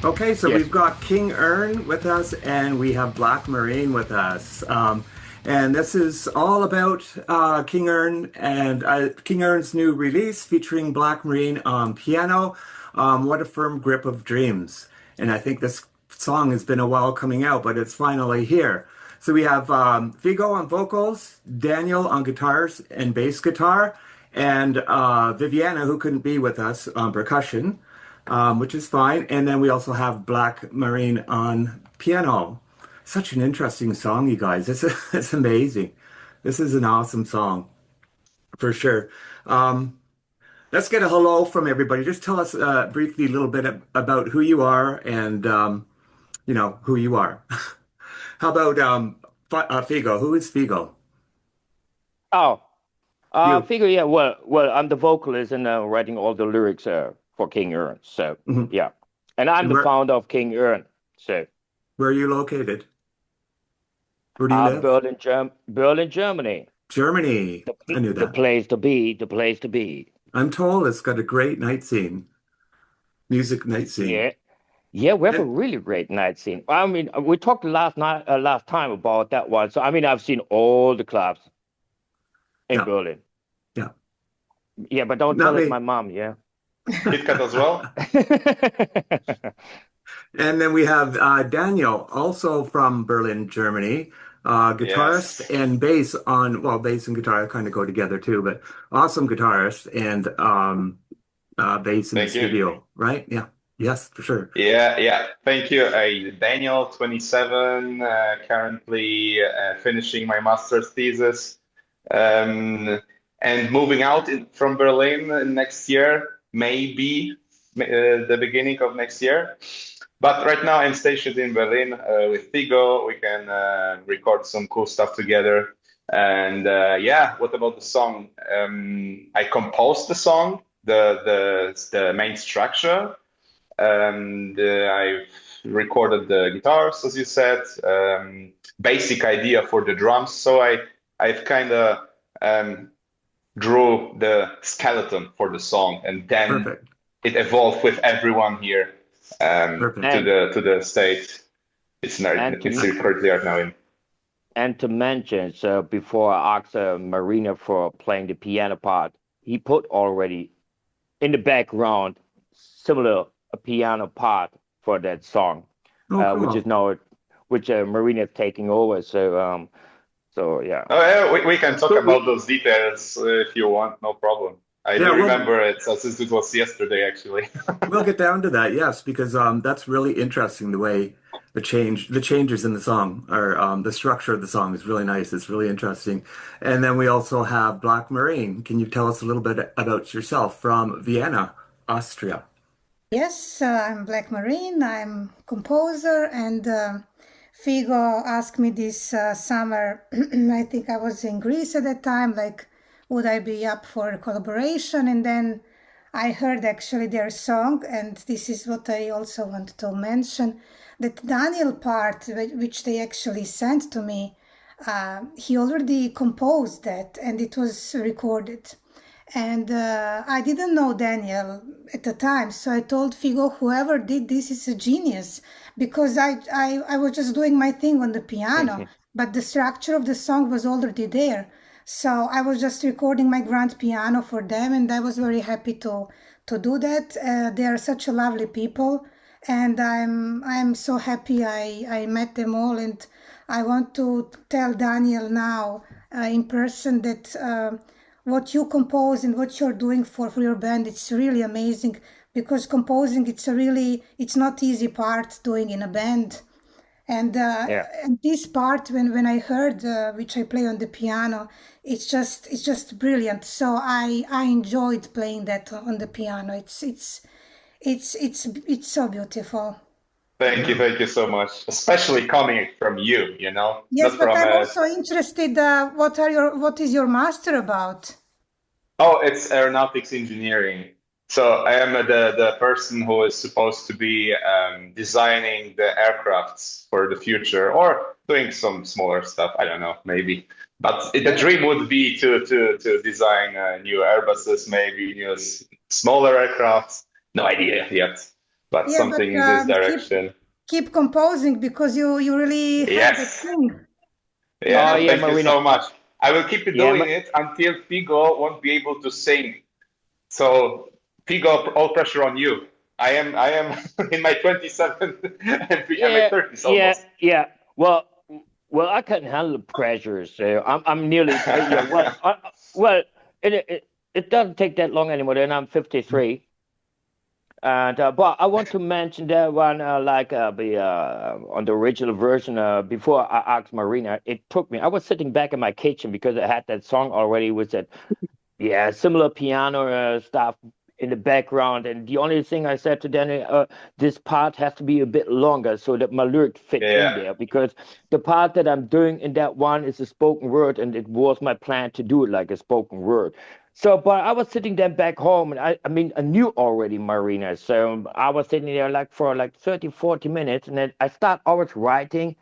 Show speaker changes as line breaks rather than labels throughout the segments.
Okay, so
Yes.
we've got King Ern with us and we have Black Marine with us. And this is all about King Ern and King Ern's new release featuring Black Marine on piano. What a Firm Grip of Dreams. And I think this song has been a while coming out, but it's finally here. So we have Figo on vocals, Daniel on guitars and bass guitar, and Viviana, who couldn't be with us, on percussion, which is fine. And then we also have Black Marine on piano. Such an interesting song, you guys. It's amazing. This is an awesome song for sure. Um, let's get a hello from everybody. Just tell us briefly a little bit about who you are and who you are. How about Figo? Who is Figo?
Oh,
You.
figure, yeah. Well, I'm the vocalist and writing all the lyrics for King Ern. So,
Mhm.
yeah. And I'm
And
the founder of King Ern. So,
where are you located? Where do you live?
Berlin, Germany.
Germany. I knew
The
that.
place to be, the place to be.
I'm told it's got a great night scene, music night scene.
Yeah. Yeah, we have a
And
really great night scene. I mean, we talked last time about that one. So, I mean, I've seen all the clubs in
yeah,
Berlin.
yeah.
Yeah, but don't
Not
tell it
me.
my mom, yeah.
Kit Kat as well.
And then we have Daniel, also from Berlin, Germany, guitarist
Yes.
and bass on, well, bass and guitar kind of go together too, but awesome guitarist and bass in the
Thank you.
studio, right? Yeah. Yes, for sure.
Yeah, yeah. Thank you. Daniel, 27, currently finishing my master's thesis, um, and moving out from Berlin next year, maybe the beginning of next year. But right now I'm stationed in Berlin with Figo. We can record some cool stuff together. And yeah, what about the song? I composed the song, the main structure. I've recorded the guitars, as you said, basic idea for the drums. So I've kind of um, drew the skeleton for the song, and then
Perfect.
it evolved with everyone here
Perfect.
And
to the stage. It's not,
and
it's
to
currently right now in.
and to mention, so before I asked Marina for playing the piano part, he put already in the background similar a piano part for that song,
Oh,
which is
cool.
now which Marina is taking over. So yeah,
Oh yeah, we can talk
so
about
we
those details if you want, no problem. I
Yeah,
do
we'll
remember it since it was yesterday, actually.
we'll get down to that, yes, because that's really interesting the way the changes in the song or the structure of the song is really nice. It's really interesting. And then we also have Black Marine. Can you tell us a little bit about yourself from Vienna, Austria?
Yes, I'm Black Marine. I'm composer, and Figo asked me this summer. I think I was in Greece at that time. Like, would I be up for a collaboration? And then I heard actually their song, and this is what I also want to mention. That Daniel part, which they actually sent to me, he already composed that, and it was recorded. And I didn't know Daniel at the time, so I told Figo, whoever did this is a genius, because I was just doing my thing on the piano, but the structure of the song was already there. So I was just recording my grand piano for them, and I was very happy to do that. They are such a lovely people, and I'm so happy I met them all, and I want to tell Daniel now in person that. What you compose and what you're doing for your band, it's really amazing, because composing, it's not easy part doing in a band. And
yeah.
and this part, when I heard which I play on the piano, it's just brilliant. So I enjoyed playing that on the piano. It's so beautiful.
Yeah.
Thank you so much. Especially coming from you,
Yes,
not
but
from
I'm also interested, what is your master about?
oh, it's aeronautics engineering. So I am the person who is supposed to be designing the aircrafts for the future or doing some smaller stuff. I don't know, maybe. But the
Yeah.
dream would be to design new Airbuses, maybe smaller aircrafts. No idea yet. but
Yeah, but
something in this direction.
keep composing because you really have the
Yes.
thing.
Oh
Yeah,
yeah,
thank you
Yeah.
Marina.
so much. I will keep
Yeah,
doing it until Figo won't be able to sing. So Figo, all pressure on you. I am in my 27 and my
yeah,
30s
yeah,
almost.
yeah. Well, I can handle the pressure, so I'm nearly yeah. Well, it doesn't take that long anymore. Then I'm 53. And but I want to mention that one, on the original version. Before I asked Marina, it took me. I was sitting back in my kitchen because I had that song already with that, yeah, similar piano stuff in the background. And the only thing I said to Danny, this part has to be a bit longer so that my lyric fit in
Yeah.
there, because the part that I'm doing in that one is a spoken word, and it was my plan to do it like a spoken word. So, but I was sitting there back home, and I mean, I knew already Marina. So I was sitting there like for like 30, 40 minutes, and then I start always writing,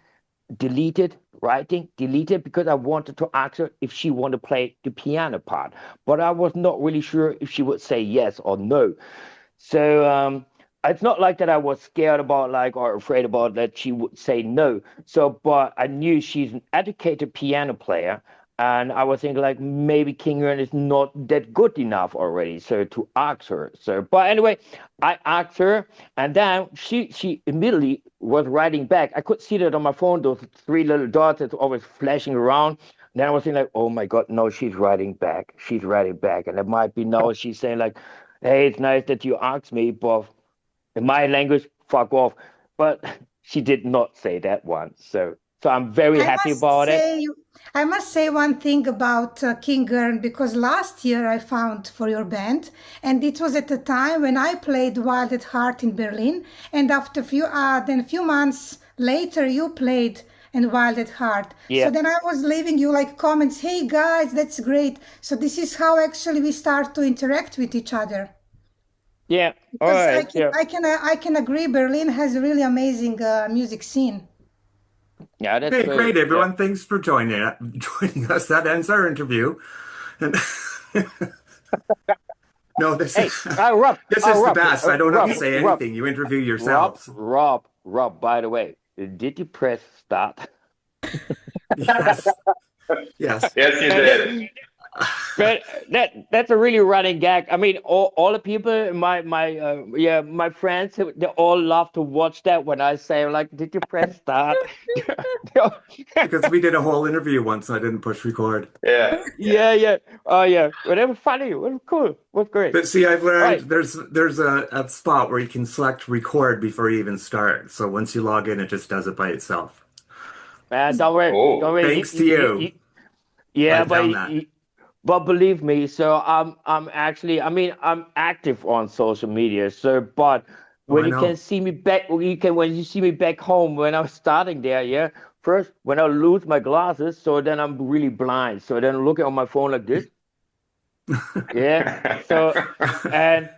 deleted, writing, deleted, because I wanted to ask her if she wanted to play the piano part. But I was not really sure if she would say yes or no. So it's not like that I was scared about like or afraid about that she would say no. So, but I knew she's an educated piano player, and I was thinking like maybe King Ern is not that good enough already. So to ask her. So, but anyway, I asked her, and then she immediately was writing back. I could see that on my phone, those three little dots that's always flashing around. Then I was thinking like, oh my God, no, she's writing back. She's writing back, and it might be no. She's saying like, hey, it's nice that you asked me, but in my language, fuck off. But she did not say that one. So I'm very
I
happy
must
about it.
say, I must say one thing about King Ern because last year I found for your band, and it was at the time when I played Wild at Heart in Berlin, and after then few months later you played and Wild at Heart. So
Yeah,
then I was leaving you like comments, hey guys, that's great. So this is how actually we start to interact with each other.
yeah. All
Because
right. Yeah,
I can agree, Berlin has a really amazing music scene.
yeah. That's
Okay,
great.
great,
Yeah.
everyone. Thanks for joining us. That ends our interview. And no, this
Hey, Rob,
this is the
Rob,
best. I don't have to
Rob,
say
Rob,
anything. You interview
Rob,
yourselves.
Rob. By the way, did you press start?
Yes, yes.
Yes, you
And
did.
but that's a really running gag. I mean, all the people, my friends, they all love to watch that when I say like, "Did you press start?"
Because we did a whole interview once and I didn't push record.
Yeah.
Yeah, yeah, oh yeah. But it was funny. It was cool. It was great.
But see, I've
All
learned
right,
there's a spot where you can select record before you even start. So once you log in, it just does it by itself.
man. Don't worry, don't
Oh.
worry.
Thanks to you,
Yeah,
I found that.
but believe me, so I'm actually, I mean, I'm active on social media. So, but
Oh,
when
I
you can
know.
see me back, when you see me back home when I was starting there, yeah. First, when I lose my glasses, so then I'm really blind. So then looking on my phone like this, yeah. So and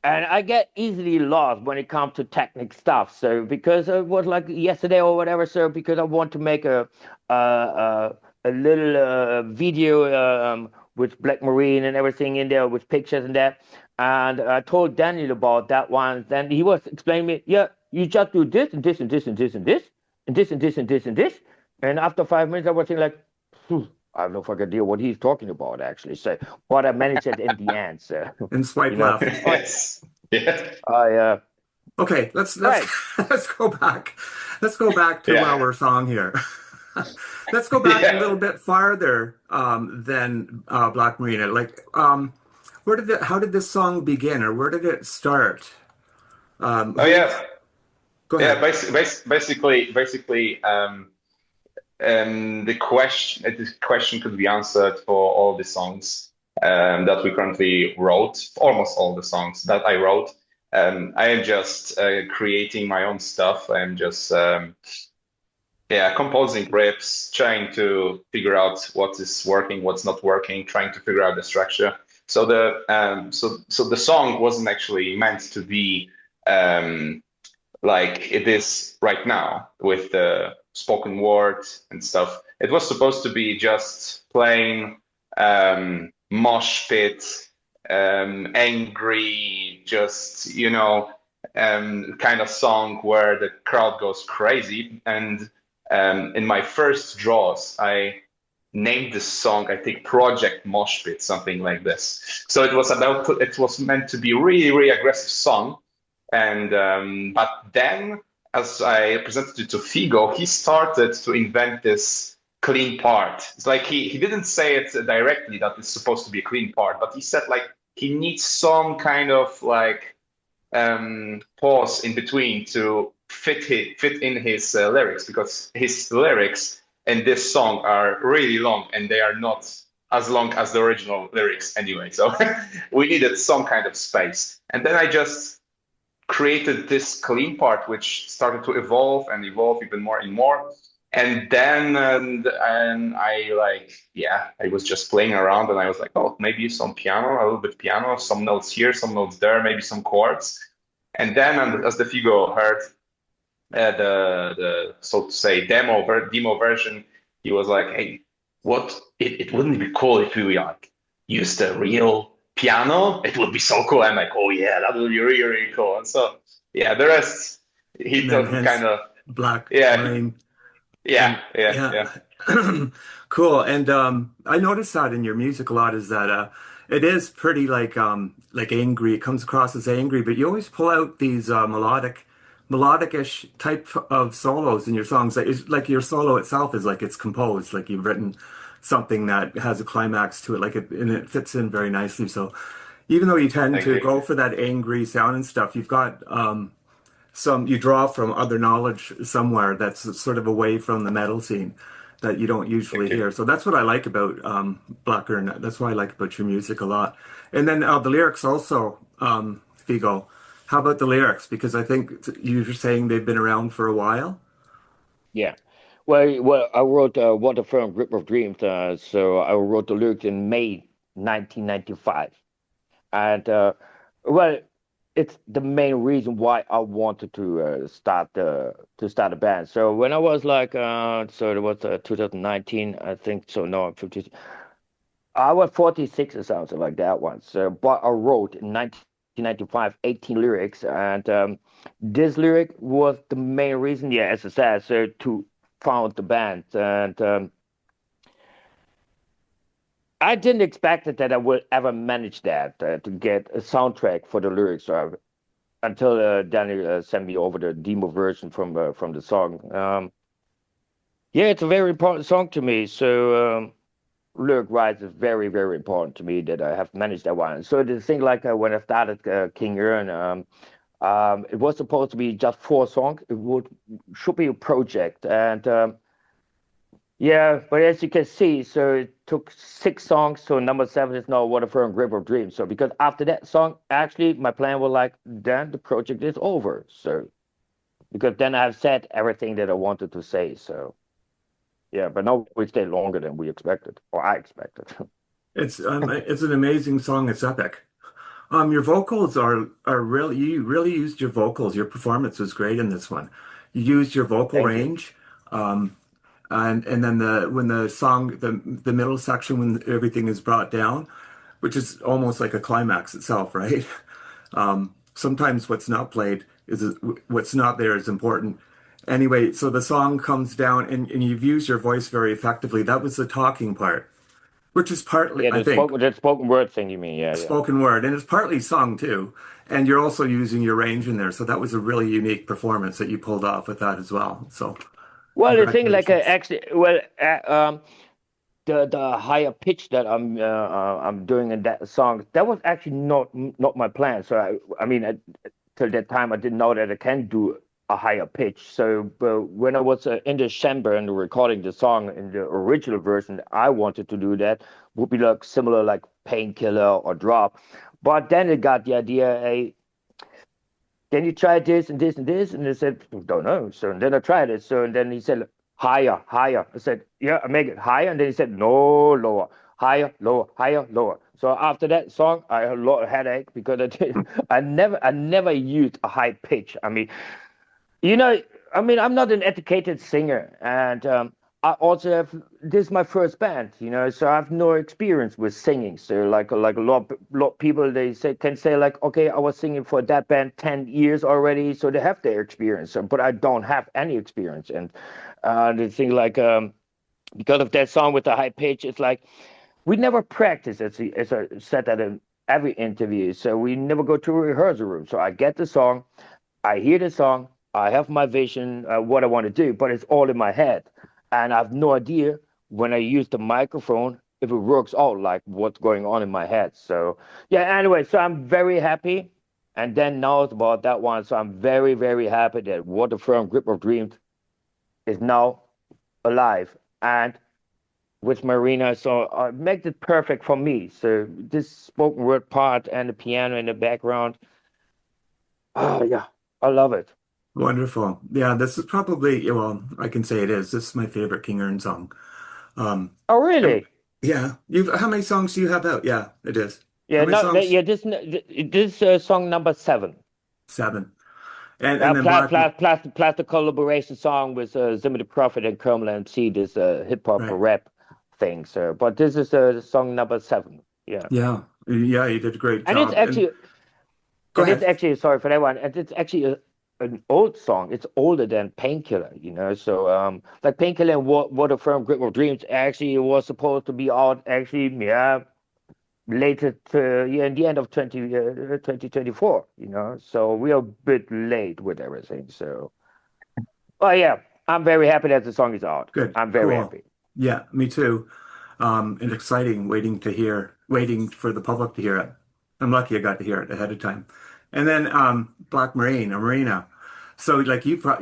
and I get easily lost when it comes to technical stuff. So because it was like yesterday or whatever. So because I want to make a little video with Black Marine and everything in there with pictures and that. And I told Daniel about that one. Then he was explaining me, yeah, you just do this and this and this and this and this and this and this and this and this. And after 5 minutes, I was thinking like, "Hmm, I have no fucking idea what he's talking about actually. So, but I managed it in the end. So,
And
you
swipe
know,
left.
all right.
Yes. Yes.
I
Okay, let's
all
let's
right.
let's go back. Let's go back to
Yeah.
our song here. Let's go back a
Yeah.
little bit farther than Black Marina. How did this song begin, or where did it start?
Oh
Who?
yeah.
Go
Yeah.
ahead.
Basically, this question could be answered for all the songs that we currently wrote, almost all the songs that I wrote. I am just creating my own stuff. I'm just composing riffs, trying to figure out what is working, what's not working, trying to figure out the structure. So the song wasn't actually meant to be like it is right now with the spoken word and stuff. It was supposed to be just plain mosh pit, angry, just kind of song where the crowd goes crazy. And in my first draws, I named this song, I think, Project Mosh Pit, something like this. So it was meant to be really, really aggressive song. And but then, as I presented it to Figo, he started to invent this clean part. It's like he didn't say it directly that it's supposed to be a clean part, but he said like he needs some kind of like pause in between to fit in his lyrics, because his lyrics in this song are really long and they are not as long as the original lyrics anyway. So we needed some kind of space. And then I just created this clean part, which started to evolve and evolve even more and more. And then and I like, yeah, I was just playing around and I was like, oh, maybe some piano, a little bit piano, some notes here, some notes there, maybe some chords. And then as the Figo heard the so to say demo version, he was like, hey, what it wouldn't be cool if we like use the real piano? It would be so cool. I'm like, oh yeah, that would be really, really cool. And so yeah, the rest he
And then
took
hence
kind of
Black
yeah,
Marine.
yeah,
And
yeah,
yeah,
yeah.
cool. And I noticed that in your music a lot is that it is pretty like angry. It comes across as angry, but you always pull out these melodic-ish type of solos in your songs. Like your solo itself is like it's composed, like you've written something that has a climax to it, and it fits in very nicely. So even though you tend
Thank
to
you,
go for that angry sound and stuff, you've got some you draw from other knowledge somewhere that's sort of away from the metal scene that you don't usually
thank you.
hear. So that's what I like about Black Ern. That's what I like about your music a lot. And then the lyrics also, Figo. How about the lyrics? Because I think you're saying they've been around for a while.
Yeah. Well, I wrote Waterfront Grip of Dreams. So I wrote the lyrics in May 1995. And well, it's the main reason why I wanted to start a band. So when I was like, so it was 2019, I think. So no, I'm 50. I was 46 or something like that once. So, but I wrote in 1995 18 lyrics, and this lyric was the main reason. Yeah, as I said, so to found the band, and I didn't expect it that I would ever manage that to get a soundtrack for the lyrics. Until Danny sent me over the demo version from the song. Yeah, it's a very important song to me. So lyric wise is very very important to me that I have managed that one. So the thing like when I started King Ern, it was supposed to be just 4 songs. It would should be a project, and yeah, but as you can see, so it took 6 songs. So number 7 is now Waterfront Grave of Dreams. So because after that song, actually my plan was like, then the project is over. So because then I've said everything that I wanted to say. So yeah, but now we stayed longer than we expected, or I expected.
It's an amazing song. It's epic. Your vocals are really you really used your vocals. Your performance was great in this one. You used your vocal
Thank you.
range. And then when the song the middle section when everything is brought down, which is almost like a climax itself, right? Sometimes what's not played is what's not there is important. Anyway, so the song comes down and you've used your voice very effectively. That was the talking part, which is partly,
Yeah,
I think,
the spoken word thing you mean? Yeah, yeah.
spoken word, and it's partly sung too. And you're also using your range in there. So that was a really unique performance that you pulled off with that as well. So
Well, the thing like
congratulations.
actually, well, the higher pitch that I'm doing in that song, that was actually not my plan. So I mean, till that time, I didn't know that I can do a higher pitch. So but when I was in the chamber and recording the song in the original version, I wanted to do that would be like similar like Painkiller or Drop. But then it got the idea, hey, can you try this and this and this? And I said, don't know. So and then I tried it. So and then he said, higher, higher. I said, yeah, I make it higher. And then he said, no, lower, higher, lower, higher, lower. So after that song, I had a lot of headache because I never used a high pitch. I mean, you know, I mean, I'm not an educated singer, and I also have this is my first band, so I have no experience with singing. So like a lot of people they say can say like, okay, I was singing for that band 10 years already, so they have their experience, but I don't have any experience. And the thing like because of that song with the high pitch, it's like we never practice as I said that in every interview. So we never go to a rehearsal room. So I get the song, I hear the song, I have my vision, what I want to do, but it's all in my head. And I have no idea when I use the microphone if it works out like what's going on in my head. So, yeah, anyway, so I'm very happy. And then now it's about that one. So I'm very, very happy that What a Firm Grip of Dreams is now alive. And with Marina, so it makes it perfect for me. So this spoken word part and the piano in the background, oh yeah, I love it.
Wonderful. Yeah, this is probably, well, I can say it is. This is my favorite King Ern song. Um,
Oh
and
really?
yeah, how many songs do you have out? Yeah, it is. How
Yeah,
many
no,
songs?
yeah, this song number 7.
Seven. And then
Plus the collaboration song with Zimmy the Prophet and Kermel MC, this hip hop
right.
rap thing. So, but this is song number 7. Yeah,
Yeah. Yeah, you did a great
and it's
job. And
actually
go ahead.
sorry for that one, and it's actually an old song. It's older than Painkiller. So like Painkiller and What a Firm Grip of Dreams actually was supposed to be out actually, yeah, later to yeah in the end of 2024. So we are a bit late with everything. So, oh yeah, I'm very happy that the song is out.
Good.
I'm very
Cool.
happy.
Yeah, me too. And exciting waiting for the public to hear it. I'm lucky I got to hear it ahead of time. And then Black Marine or Marina. So like you've got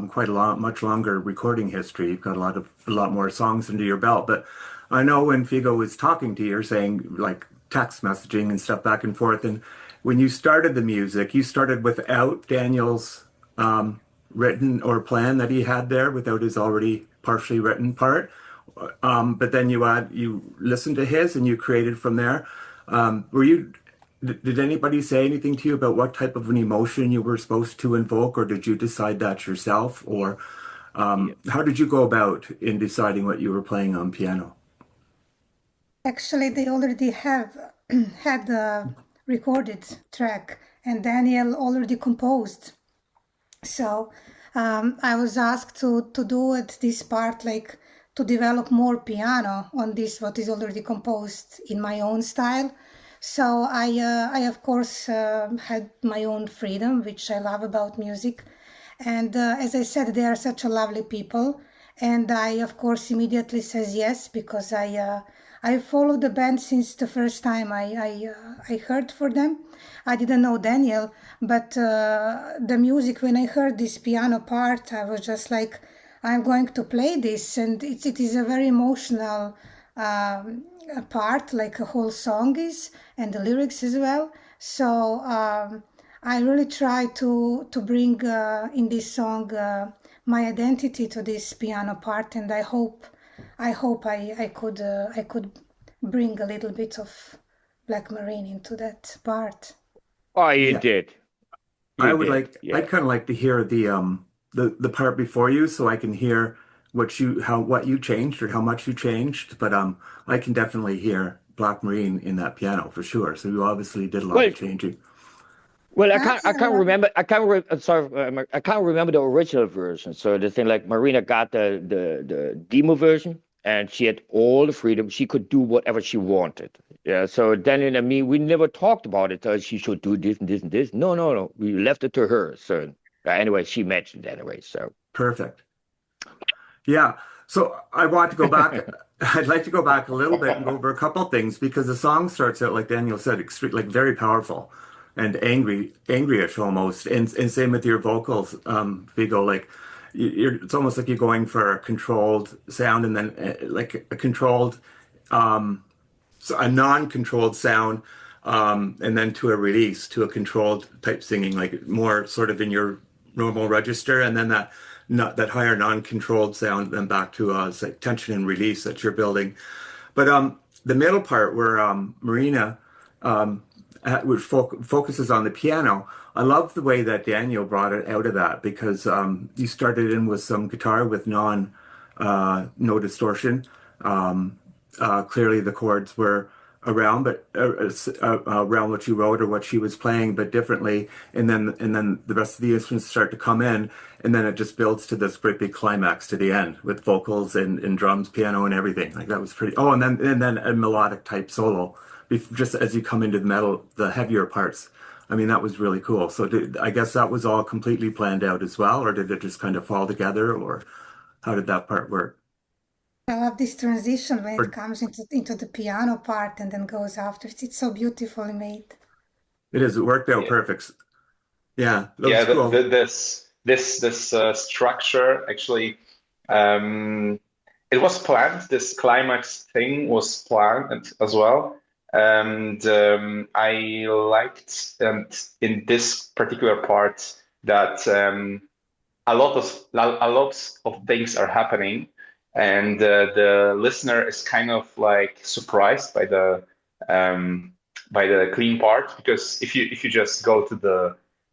quite a lot much longer recording history. You've got a lot more songs under your belt. But I know when Figo was talking to you, you're saying like text messaging and stuff back and forth. And when you started the music, you started without Daniel's written or plan that he had there, without his already partially written part. But then you listened to his and you created from there. Were you did anybody say anything to you about what type of an emotion you were supposed to invoke, or did you decide that yourself, or
Yeah.
how did you go about in deciding what you were playing on piano?
Actually, they already have had the recorded track, and Daniel already composed. So I was asked to do it this part, like to develop more piano on this what is already composed in my own style. So I of course had my own freedom, which I love about music. And as I said, they are such a lovely people, and I of course immediately says yes, because I followed the band since the first time I heard for them. I didn't know Daniel, but the music, when I heard this piano part, I was just like, I'm going to play this, and it is a very emotional part, like a whole song is, and the lyrics as well. So I really try to bring in this song my identity to this piano part, and I could bring a little bit of Black Marine into that part.
Oh, you
Yeah,
did. You did.
I'd
Yeah.
kind of like to hear the part before you, so I can hear what you changed or how much you changed. But I can definitely hear Black Marine in that piano for sure. So you obviously did a lot
Well,
of changing.
well,
Ah,
I can't remember. Sorry, I can't remember the original version. So the thing like Marina got the demo version, and she had all the freedom. She could do whatever she wanted. Yeah. So Daniel and me, we never talked about it. She should do this and this and this. No, no, no. We left it to her. So anyway, she mentioned it anyway. So
Perfect. Yeah. So I want to go back. I'd like to go back a little bit and go over a couple of things, because the song starts out, like Daniel said, like very powerful and angryish almost. And same with your vocals, Vigo. Like it's almost like you're going for a controlled sound, and then like a controlled, a non-controlled sound, and then to a release, to a controlled type singing, like more sort of in your normal register, and then that not that higher non-controlled sound, then back to it's like tension and release that you're building. But the middle part where Marina, which focuses on the piano, I love the way that Daniel brought it out of that, because you started in with some guitar with no distortion. Clearly the chords were around, but around what you wrote or what she was playing, but differently. And then the rest of the instruments start to come in, and then it just builds to this great big climax to the end with vocals and drums, piano, and everything. Like that was pretty. Oh, and then a melodic type solo, just as you come into the heavier parts. I mean, that was really cool. So I guess that was all completely planned out as well, or did it just kind of fall together, or how did that part work?
I love this transition when it
Or
comes into the piano part and then goes after. It's so beautifully made.
it worked out
Yeah,
perfect. Yeah, that
yeah.
was cool.
This structure actually, um, it was planned. This climax thing was planned as well, and I liked and in this particular part that a lot of things are happening, and the listener is kind of like surprised um, by the clean part because if you just go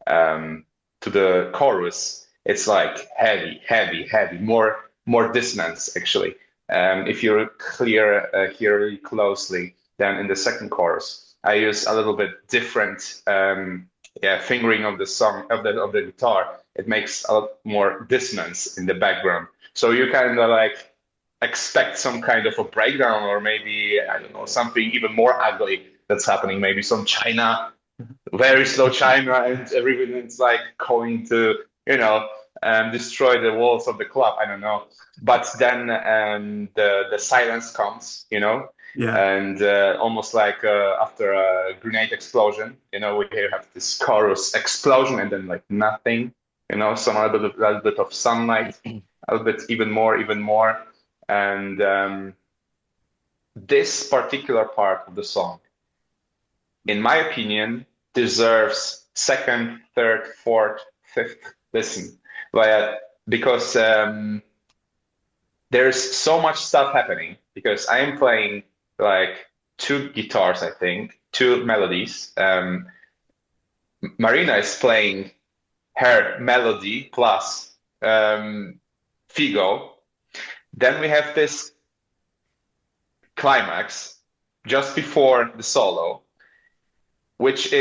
um, to the chorus, it's like heavy, heavy, heavy, more dissonance actually. If you hear really closely, then in the second chorus, I use a little bit different yeah, fingering of the song of the guitar. It makes a lot more dissonance in the background. So you kind of like expect some kind of a breakdown, or maybe I don't know something even more ugly that's happening. Maybe some China, very slow China, and everything is like going to destroy the walls of the club. I don't know. But then the silence comes,
Yeah,
and almost like after a grenade explosion, we have this chorus explosion, and then like nothing, some little bit of sunlight, a little bit even more, and this particular part of the song, in my opinion, deserves second, third, fourth, fifth listen, but because there's so much stuff happening. Because I am playing like two guitars, I think, two melodies. Marina is playing her melody plus Figo. Then we have this climax just before the solo, which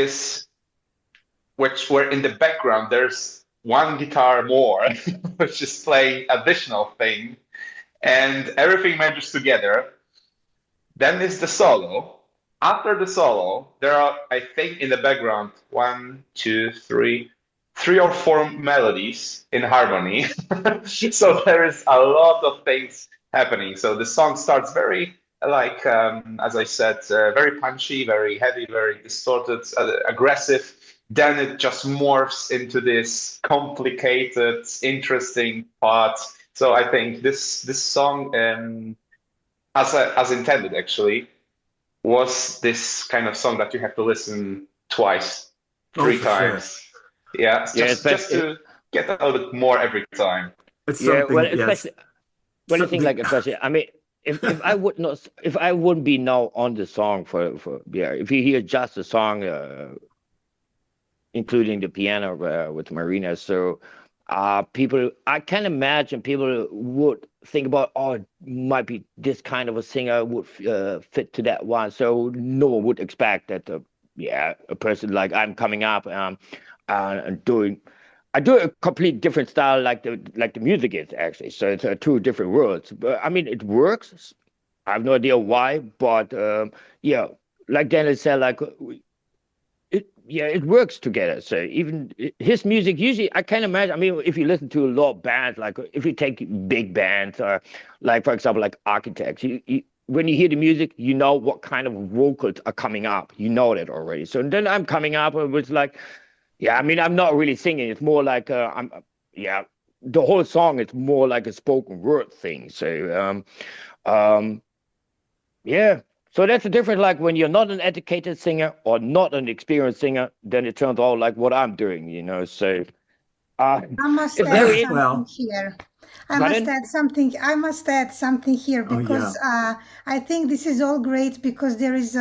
where in the background there's one guitar more, which is playing additional thing, and everything matches together. Then is the solo. After the solo, there are, I think, in the background, one, two, three or four melodies in harmony. So there is a lot of things happening. So the song starts very, like, as I said, very punchy, very heavy, very distorted, aggressive. Then it just morphs into this complicated, interesting part. So I think this song, as intended, actually, was this kind of song that you have to listen twice,
oh,
three
for sure.
times. Yeah,
Yeah,
just
especially
to get a little bit more every time.
It's
yeah, well,
something, yes.
especially when you
So
think like especially, I mean, if I would not, if I wouldn't be now on the song for yeah, if you hear just the song, including the piano with Marina. So, people, I can imagine people would think about, oh, it might be this kind of a singer would fit to that one. So no one would expect that, yeah, a person like I'm coming up and doing. I do a complete different style, like the music is actually. So it's two different worlds. But I mean, it works. I have no idea why, but yeah, like Daniel said, like it works together. So even his music, usually I can imagine. I mean, if you listen to a lot of bands, like if you take big bands or like for example like Architects, when you hear the music, you know what kind of vocals are coming up. You know that already. So then I'm coming up with like, yeah, I mean I'm not really singing. It's more like yeah, the whole song is more like a spoken word thing. So um yeah. So that's the difference. Like when you're not an educated singer or not an experienced singer, then it turns out like what I'm doing, you know. So uh,
I must
it's
add
very,
something
well,
here. I must
pardon?
add something. I must add something here
oh yeah.
because I think this is all great because there is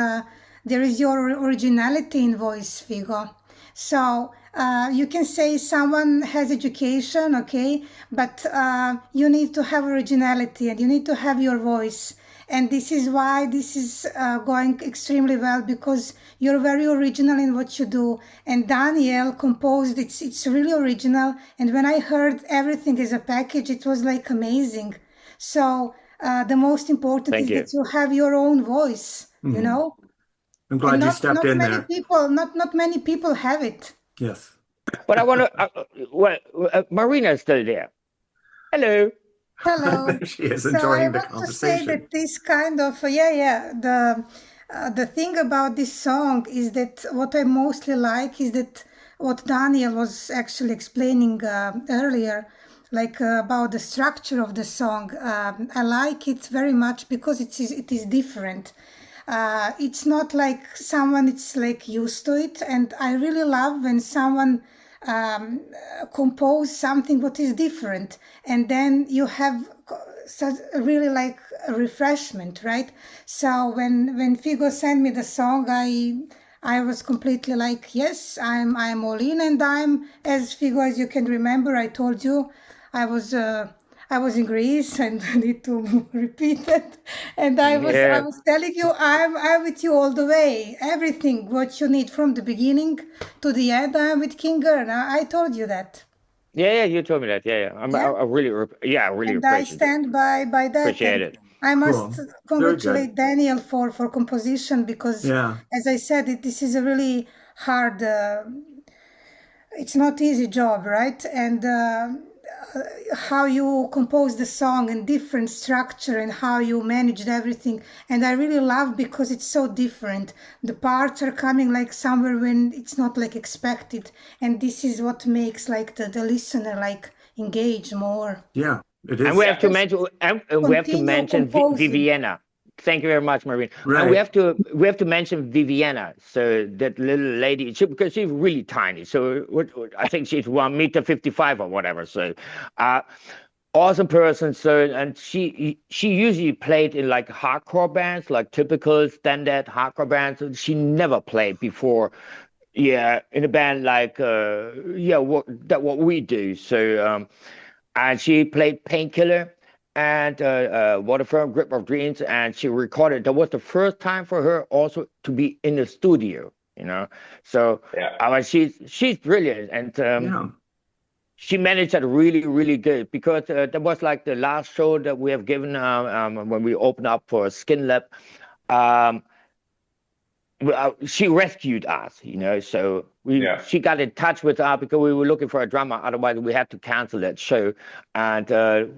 your originality in voice, Figo. So you can say someone has education, okay, but you need to have originality and you need to have your voice. And this is why this is going extremely well, because you're very original in what you do. And Daniel composed, it's really original. And when I heard everything as a package, it was like amazing. So the most important is that you have your own voice, you know.
I'm glad you stepped in there.
Not many people have it.
Yes.
But I want to, Marina is still there. Hello.
Hello.
She is enjoying the conversation.
I want to say that this kind of, the thing about this song is that what I mostly like is that what Daniel was actually explaining earlier, like about the structure of the song. I like it very much because it is different. It's not like someone it's like used to it, and I really love when someone compose something what is different, and then you have such really like a refreshment, right? So when Figo sent me the song, I was completely like, yes, I'm all in, and I'm, as Figo, as you can remember, I told you I was in Greece, and I need to repeat it. And I was telling you, I'm with you all the way. Everything what you need from the beginning to the end, I'm with King Ern. I told you that.
Yeah, you told me that. Yeah. I really
and I stand by that.
Appreciate it.
I must congratulate Daniel for composition, because, as I said, this is a really hard. It's not easy job, right? And how you compose the song and different structure and how you managed everything. And I really love, because it's so different. The parts are coming like somewhere when it's not like expected. And this is what makes like the listener like engage more.
Yeah, it is.
And we have to mention, Viviana. Thank you very much, Marina.
Right.
And we have to mention Viviana. So that little lady, because she's really tiny. So I think she's 1.55 meters or whatever. So, awesome person. So, and she usually played in like hardcore bands, like typical standard hardcore bands. She never played before. Yeah, in a band like what we do. So, and she played Painkiller and Waterfront Grip of Dreams, and she recorded. That was the first time for her also to be in the studio, you know. So she's brilliant, and she managed that really, really good, because that was like the last show that we have given when we opened up for Skin Lab. She rescued us, you know. So she got in touch with us because we were looking for a drummer. Otherwise, we had to cancel that show, and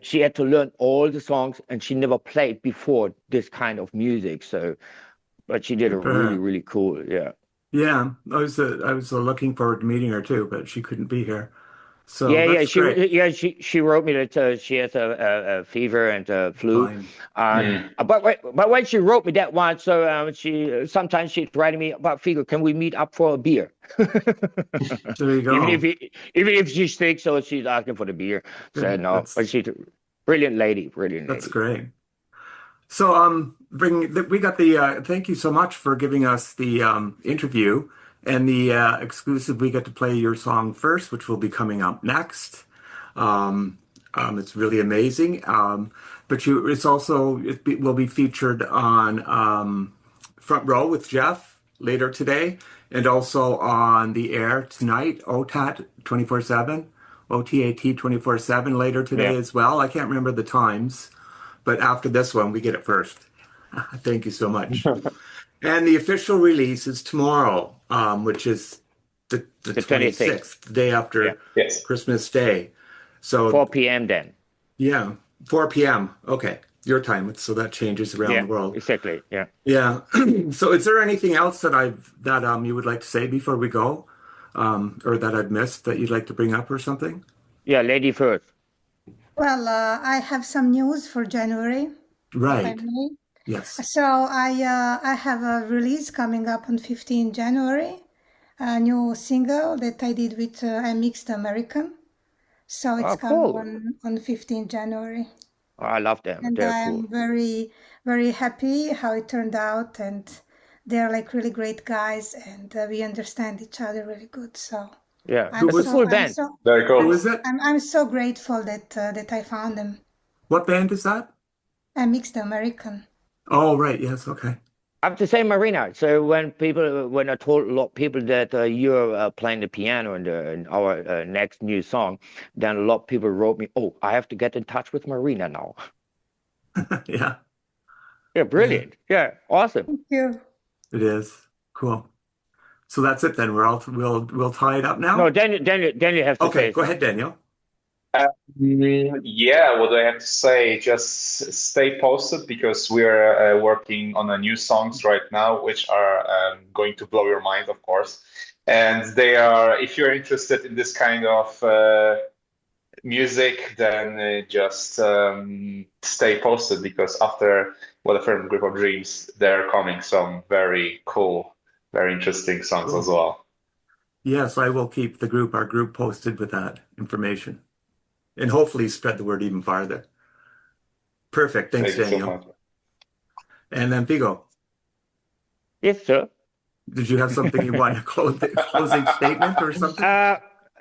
she had to learn all the songs, and she never played before this kind of music. So, but she did a really, really cool,
Yeah, I was looking forward to meeting her too, but she couldn't be here. So
she wrote me that she has a fever and a flu. But when she wrote me that one, so sometimes she's writing me about Figo. Can we meet up for a beer?
There you go.
Even if she thinks so, she's asking for the beer. So no, but she's a brilliant lady.
That's great. So we got the thank you so much for giving us the interview. And the exclusive, we get to play your song first, which will be coming up next. It's really amazing. But it will be featured on Front Row with Jeff later today, and also on the air tonight, OTAT 24/7, OTAT 24/7 later today as well. I can't remember the times, but after this one, we get it first. Thank you so much. And the official release is tomorrow, which is the 26th, the day after Christmas Day. So
4 p.m. then.
Yeah, 4 p.m. Okay, your time. So that changes around the world.
Exactly. Yeah.
Yeah. So is there anything else that you would like to say before we go, or that I've missed that you'd like to bring up or something?
Yeah, lady first.
Well, I have some news for January.
Right. Yes.
So I have a release coming up on 15 January, a new single that I did with I Mixed American. So it's coming on 15 January.
Oh, I love them.
And I'm very, very happy how it turned out, and they're like really great guys, and we understand each other really good. So
Yeah,
I'm
it's a
so
cool
I'm
band.
so
Very
Who
cool.
is it?
I'm so grateful that I found them.
What band is that?
I mixed American.
Oh, right. Yes. Okay.
I have to say, Marina. So when I told a lot of people that you're playing the piano in our next new song, then a lot of people wrote me, "Oh, I have to get in touch with Marina now."
Yeah.
Yeah,
Yeah.
brilliant. Yeah, awesome.
Thank you.
It is. Cool. So that's it then. We'll tie it up
No,
now.
Daniel have to
Okay.
say
Go ahead,
something.
Daniel.
Yeah, what do I have to say? Just stay posted because we're working on a new songs right now, which are going to blow your mind, of course. And they are, if you're interested in this kind of music, then just stay posted because after What a Firm Grip of Dreams, there are coming some very cool, very interesting songs as
Cool.
well.
Yes, I will keep our group posted with that information and hopefully spread the word even farther. Perfect. Thanks,
Thank you so
Daniel.
much.
And then Figo,
Yes, sir.
did you have something you want to closing statement or something?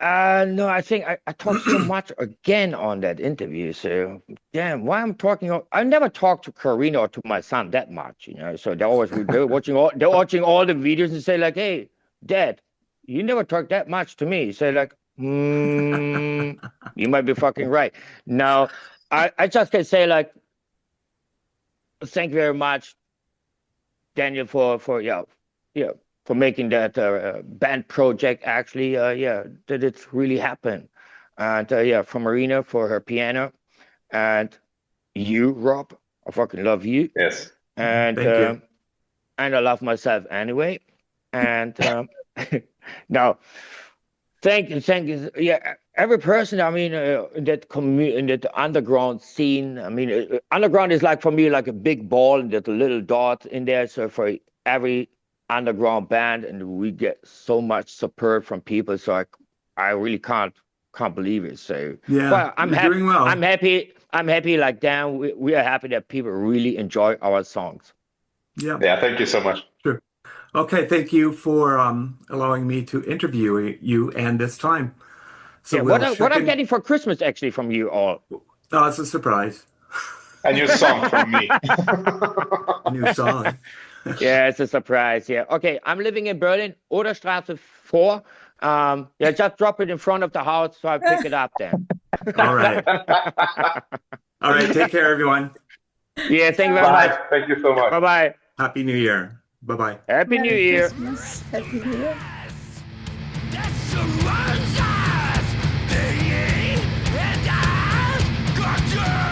No, I think I talked so much again on that interview. So, damn, why I'm talking? I never talked to Karina or to my son that much, you know. So they're watching all the videos and say like, "Hey, Dad, you never talk that much to me." Say like, you might be fucking right. No, I just can say like, thank you very much, Daniel, for for making that band project actually that it's really happened, and for Marina for her piano, and you, Rob, I fucking love you,
Yes.
and
Thank you.
and I love myself anyway, and now thank you, yeah. Every person, I mean, in that underground scene, I mean, underground is like for me like a big ball and there's a little dot in there. So for every underground band, and we get so much support from people. So I really can't believe it. So,
Yeah,
but I'm
you're
happy.
doing well.
I'm happy. I'm happy. Like Dan, we are happy that people really enjoy our songs.
Yeah,
Yeah, thank you so much.
sure. Okay, thank you for allowing me to interview you and this time. So
Yeah.
we'll
What
check
I'm
in.
getting for Christmas actually from you all.
Oh, it's a surprise.
A new song from me.
A new song.
Yeah, it's a surprise. Yeah. Okay, I'm living in Berlin, Oderstraße 4. Yeah, just drop it in front of the house so I'll pick it up then.
All right. All right. Take care, everyone.
Yeah, thank you very much.
Bye. Thank you so much.
Bye-bye.
Happy New Year. Bye-bye.
Happy New
Merry
Year.
Christmas. Happy New Year.
That surrounds us, the and I got you.